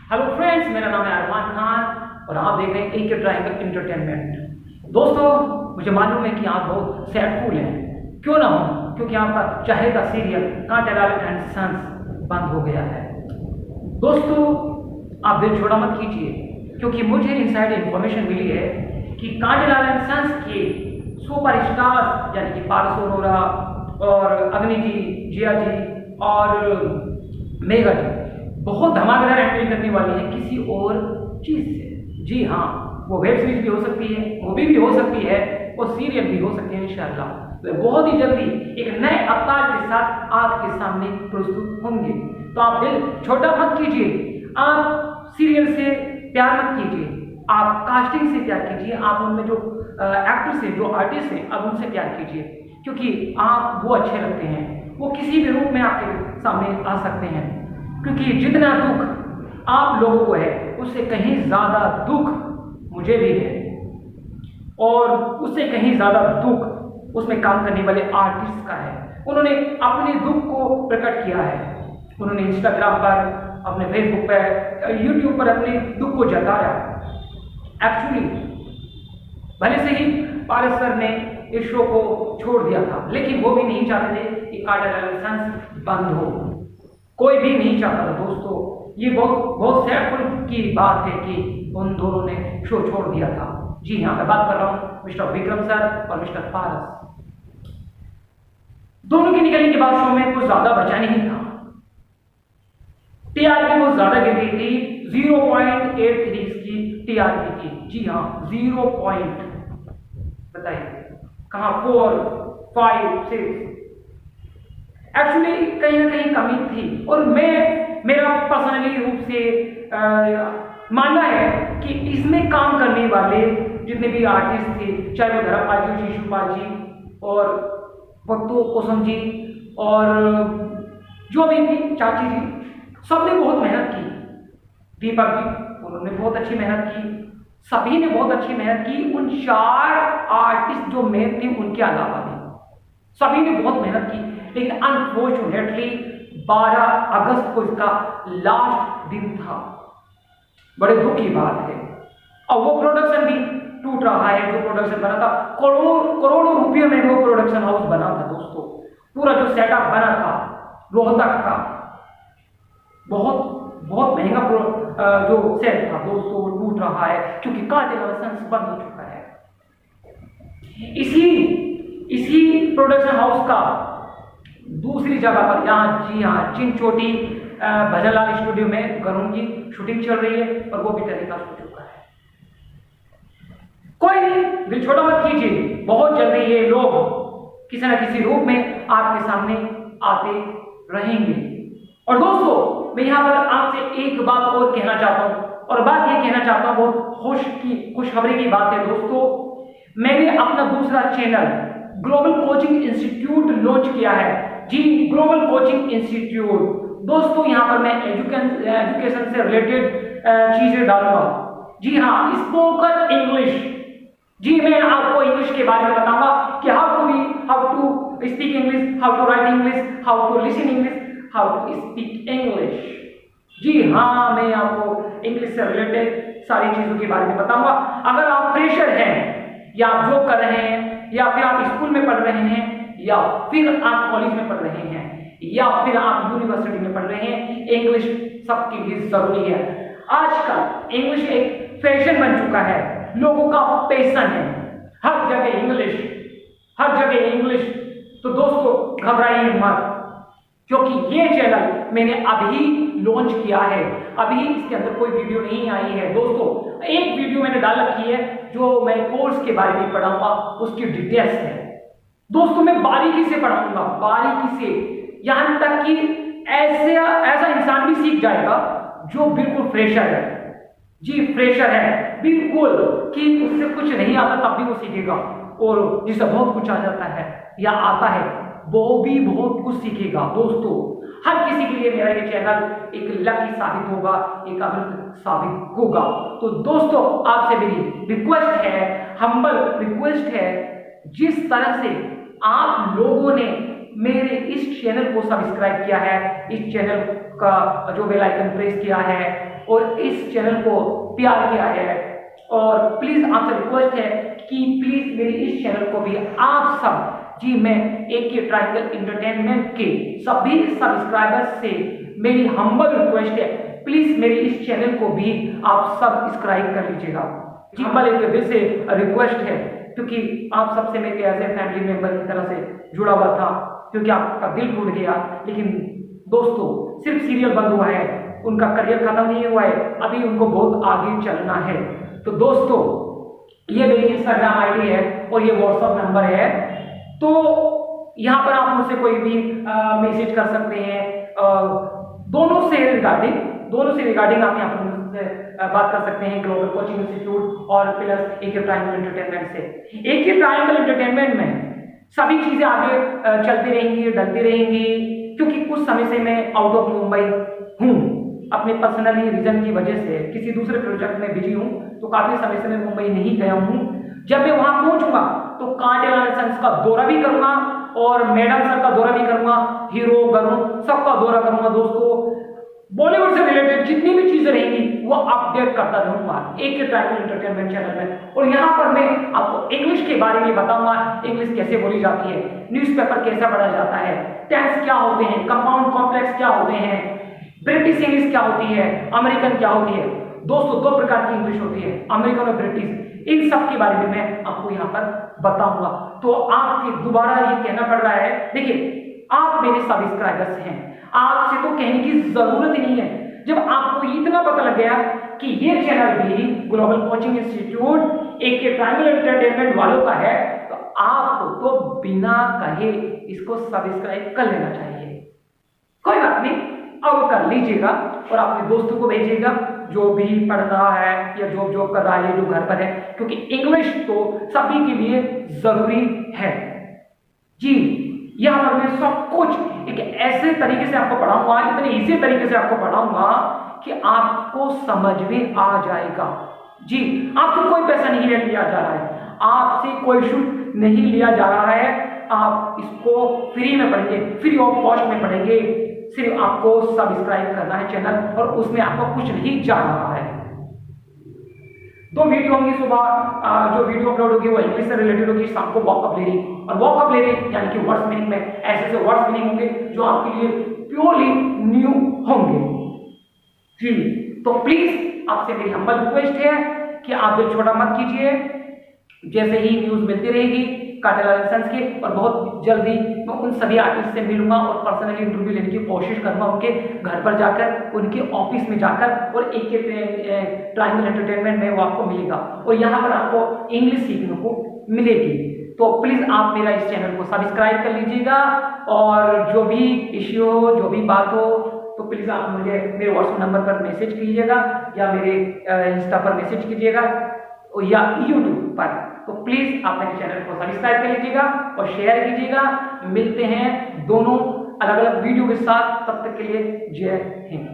Hello friends, मेरा नाम है अरमान खान और आप देख रहे हैं एक ट्रायंगल एंटरटेनमेंट। दोस्तों, मुझे मालूम है कि आप बहुत सैडफुल हैं। क्यों ना हो, क्योंकि आपका चाहेता सीरियल कांटेलाल एंड सन्स बंद हो गया है। दोस्तों, आप दिल छोड़ा मत कीजिए, क्योंकि मुझे इनसाइड इंफॉर्मेशन मिली है कि कांटेलाल एंड सन्स के सुपर स्टार्स यानी कि पारस अरोरा और अग्नि जी, जिया जी और मेगा जी बहुत धमाकेदार एंट्री करने वाली है किसी और चीज से। जी हाँ, वो वेब सीरीज भी हो सकती है, मूवी भी हो सकती है और सीरियल भी हो सकती है इंशाल्लाह। तो बहुत ही जल्दी एक नए अवतार के साथ आपके सामने प्रस्तुत होंगे। तो आप दिल छोटा मत कीजिए, आप सीरियल से प्यार मत कीजिए, आप कास्टिंग से प्यार कीजिए, आप उनमें जो एक्टर्स हैं, जो आर्टिस्ट हैं, आप उनसे प्यार कीजिए, क्योंकि आप वो अच्छे लगते हैं। वो किसी भी रूप में आपके सामने आ सकते हैं, क्योंकि जितना दुख आप लोगों को है उससे कहीं ज्यादा दुख मुझे भी है, और उससे कहीं ज्यादा दुख उसमें काम करने वाले आर्टिस्ट का है। उन्होंने अपने दुख को प्रकट किया है, उन्होंने इंस्टाग्राम पर, अपने फेसबुक पर, यूट्यूब पर अपने दुख को जताया। एक्चुअली भले से ही पारस सर ने इस शो को छोड़ दिया था, लेकिन वो भी नहीं चाहते थे कि कांटेलाल एंड सन्स बंद हो। कोई भी नहीं चाहता था। दोस्तों, ये बहुत सैडफुल की बात है कि उन दोनों ने शो छोड़ दिया था। जी हाँ, मैं बात कर रहा हूँ मिस्टर विक्रम सर और मिस्टर पारस। दोनों के निकलने के बाद शो में कुछ ज्यादा बचा नहीं था। टीआरपी बहुत ज्यादा गिर गई थी, 0.83 की टीआरपी थी। जी हाँ, 0. बताइए कहाँ 4, 5, 6। एक्चुअली कहीं ना कहीं कमी थी, और मेरा पर्सनली रूप से मानना है कि इसमें काम करने वाले जितने भी आर्टिस्ट थे, चाहे वो धर्मपाल जी, शिशुपाल जी और भक्तू कोसम जी और जो भी थी, चाची जी, सबने बहुत मेहनत की। दीपक जी, उन्होंने बहुत अच्छी मेहनत की, सभी ने बहुत अच्छी मेहनत की। उन 4 आर्टिस्ट जो मेन थे उनके अलावा भी सभी ने बहुत मेहनत की, लेकिन अनफॉर्चुनेटली 12 अगस्त को इसका लास्ट दिन था। बड़े दुख की बात है। और वो प्रोडक्शन भी टूट रहा है। जो प्रोडक्शन बना था, करोड़ों रुपये में वो प्रोडक्शन हाउस बना था। दोस्तों, पूरा जो सेटअप बना था रोहतक का, बहुत बहुत महंगा जो सेट था दोस्तों, वो टूट रहा है क्योंकि कांटेलाल सन्स बंद हो चुका है। इसी प्रोडक्शन हाउस का दूसरी जगह पर, यहाँ जी हाँ, चिंचोटी भजनलाल स्टूडियो में गरुण की शूटिंग चल रही है और वो भी टेलीकास्ट हो चुका है। कोई नहीं, दिल छोटा मत कीजिए, बहुत जल्दी ये लोग किसी न किसी रूप में आपके सामने आते रहेंगे। और दोस्तों, मैं यहाँ पर आपसे एक बात और कहना चाहता हूँ, और बात ये कहना चाहता हूँ, बहुत खुशखबरी की बात है दोस्तों। मैंने अपना दूसरा channel global coaching institute launch किया है। जी, ग्लोबल कोचिंग इंस्टीट्यूट। दोस्तों, यहाँ पर मैं एजुकेशन से रिलेटेड चीजें डालूंगा। जी हाँ, स्पोकन इंग्लिश। जी, मैं आपको इंग्लिश के बारे में बताऊंगा कि how to speak English, how to write English, how to listen English, how to speak English. जी हाँ, मैं आपको इंग्लिश से रिलेटेड सारी चीजों के बारे में बताऊंगा। अगर आप फ्रेशर हैं, या आप जॉब कर रहे हैं, या फिर आप स्कूल में पढ़ रहे हैं, या फिर आप कॉलेज में पढ़ रहे हैं, या फिर आप यूनिवर्सिटी में पढ़ रहे हैं, इंग्लिश सबके लिए जरूरी है। आजकल इंग्लिश एक फैशन बन चुका है, लोगों का पैशन है, हर जगह इंग्लिश, हर जगह इंग्लिश। तो दोस्तों, घबराइए मत, क्योंकि ये चैनल मैंने अभी लॉन्च किया है। अभी इसके अंदर कोई वीडियो नहीं आई है दोस्तों। एक वीडियो मैंने डाल रखी है जो मैं कोर्स के बारे में पढ़ाऊंगा, उसकी डिटेल्स है दोस्तों। मैं बारीकी से पढ़ाऊंगा, बारीकी से, यहां तक कि ऐसा इंसान भी सीख जाएगा जो बिल्कुल फ्रेशर है। जी, फ्रेशर है बिल्कुल, कि उससे कुछ नहीं आता तब भी वो सीखेगा, और जिसे बहुत कुछ आ जाता है या आता है वो भी बहुत कुछ सीखेगा। दोस्तों, हर किसी के लिए मेरा ये चैनल एक लकी साबित होगा, एक अमृत साबित होगा। तो दोस्तों, आपसे मेरी रिक्वेस्ट है, हम्बल रिक्वेस्ट है, जिस तरह से आप लोगों ने मेरे इस चैनल को सब्सक्राइब किया है, इस चैनल का जो बेल आइकन प्रेस किया है, और इस चैनल को प्यार किया है। और प्लीज आपसे रिक्वेस्ट है कि प्लीज मेरे इस चैनल को भी आप सब, जी मैं AK ट्रायंगल एंटरटेनमेंट के सभी सब्सक्राइबर्स से मेरी हम्बल रिक्वेस्ट है, प्लीज मेरे इस चैनल को भी आप सब्सक्राइब कर लीजिएगा। जी हम्बल एक दिल से रिक्वेस्ट है, क्योंकि आप सबसे मेरे एज ए फैमिली मेंबर की तरह से जुड़ा हुआ था, क्योंकि आपका दिल टूट गया। लेकिन दोस्तों सिर्फ सीरियल बंद हुआ है, उनका करियर खत्म नहीं हुआ है, अभी उनको बहुत आगे चलना है। तो दोस्तों ये मेरी इंस्टाग्राम आईडी है और ये व्हाट्सएप नंबर है, तो यहाँ पर आप मुझसे कोई भी मैसेज कर सकते हैं। दोनों से रिगार्डिंग आप यहाँ पर मुझसे बात कर सकते हैं, ग्लोबल कोचिंग इंस्टीट्यूट और प्लस AK ट्रायंगल एंटरटेनमेंट से। AK ट्रायंगल एंटरटेनमेंट में सभी चीजें आगे चलती रहेंगी, डलती रहेंगी, क्योंकि कुछ समय से मैं आउट ऑफ मुंबई हूँ, अपने पर्सनली रीजन की वजह से किसी दूसरे प्रोजेक्ट में बिजी हूँ, तो काफी समय से मैं मुंबई नहीं गया हूँ। जब मैं वहां पहुंचूंगा तो कांटेलाल सन्स का दौरा भी करूंगा और मैडम सर का दौरा भी करूंगा, हीरो गरुण सबका दौरा करूंगा। दोस्तों बॉलीवुड से रिलेटेड जितनी भी चीजें रहेंगी वो अपडेट करता रहूंगा AK ट्रायंगल एंटरटेनमेंट चैनल में। और यहाँ पर मैं आपको इंग्लिश के बारे में बताऊंगा, इंग्लिश कैसे बोली जाती है, न्यूज़पेपर कैसा पढ़ा जाता है, टेंस क्या होते हैं, कंपाउंड कॉम्प्लेक्स क्या होते हैं, ब्रिटिश इंग्लिश क्या होती है, अमेरिकन क्या होती है। दोस्तों दो प्रकार की इंग्लिश होती है, अमेरिकन और ब्रिटिश, इन सब के बारे में मैं आपको यहाँ पर बताऊंगा। तो आपसे दोबारा ये कहना पड़ रहा है, देखिए आप मेरे सब्सक्राइबर्स हैं, आपसे तो कहने की जरूरत ही नहीं है। जब आपको इतना पता लग गया कि ये चैनल भी global coaching institute AK triangle entertainment वालों का है, तो आपको तो बिना कहे इसको सब्सक्राइब कर लेना चाहिए। कोई बात नहीं, अब कर लीजिएगा और अपने दोस्तों को भेजिएगा जो भी पढ़ रहा है या जो जॉब कर रहा है, जो घर पर है, क्योंकि इंग्लिश तो सभी के लिए जरूरी है। जी यहाँ पर मैं सब कुछ एक ऐसे तरीके से आपको पढ़ाऊंगा, इतने इजी तरीके से आपको पढ़ाऊंगा कि आपको समझ में आ जाएगा। जी आपसे कोई पैसा नहीं लिया जा रहा है, आपसे कोई शुल्क नहीं लिया जा रहा है, आप इसको फ्री में पढ़ेंगे, फ्री ऑफ कॉस्ट में पढ़ेंगे। सिर्फ आपको सब्सक्राइब करना है चैनल और उसमें आपको कुछ नहीं जा रहा है। दो वीडियो होंगी सुबह, जो वीडियो अपलोड होगी वो इंग्लिश से रिलेटेड होगी, शाम को वॉकअप ले रही, और वॉकअप ले रही यानी कि वर्ड्स मीनिंग में ऐसे वर्ड्स मीनिंग होंगे जो आपके लिए प्योरली न्यू होंगे। ठीक, तो प्लीज आपसे मेरी हम्बल रिक्वेस्ट है कि आप दिल छोटा मत कीजिए। जैसे ही न्यूज मिलती रहेगी कांटेलाल सन्स की, और बहुत जल्दी मैं उन सभी आर्टिस्ट से मिलूंगा और पर्सनली इंटरव्यू लेने की कोशिश करूंगा, उनके घर पर जाकर, उनके ऑफिस में जाकर, और AK ट्रायंगल एंटरटेनमेंट में वो आपको मिलेगा और यहाँ पर आपको इंग्लिश सीखने को मिलेगी। तो प्लीज आप मेरा इस चैनल को सब्सक्राइब कर लीजिएगा, और जो भी इश्यू हो, जो भी बात हो, तो प्लीज आप मुझे मेरे व्हाट्सएप नंबर पर मैसेज कीजिएगा या मेरे इंस्टा पर मैसेज कीजिएगा या यूट्यूब पर। तो प्लीज आप मेरे चैनल को सब्सक्राइब कर लीजिएगा और शेयर कीजिएगा। मिलते हैं दोनों अलग अलग वीडियो के साथ, तब तक के लिए जय हिंद।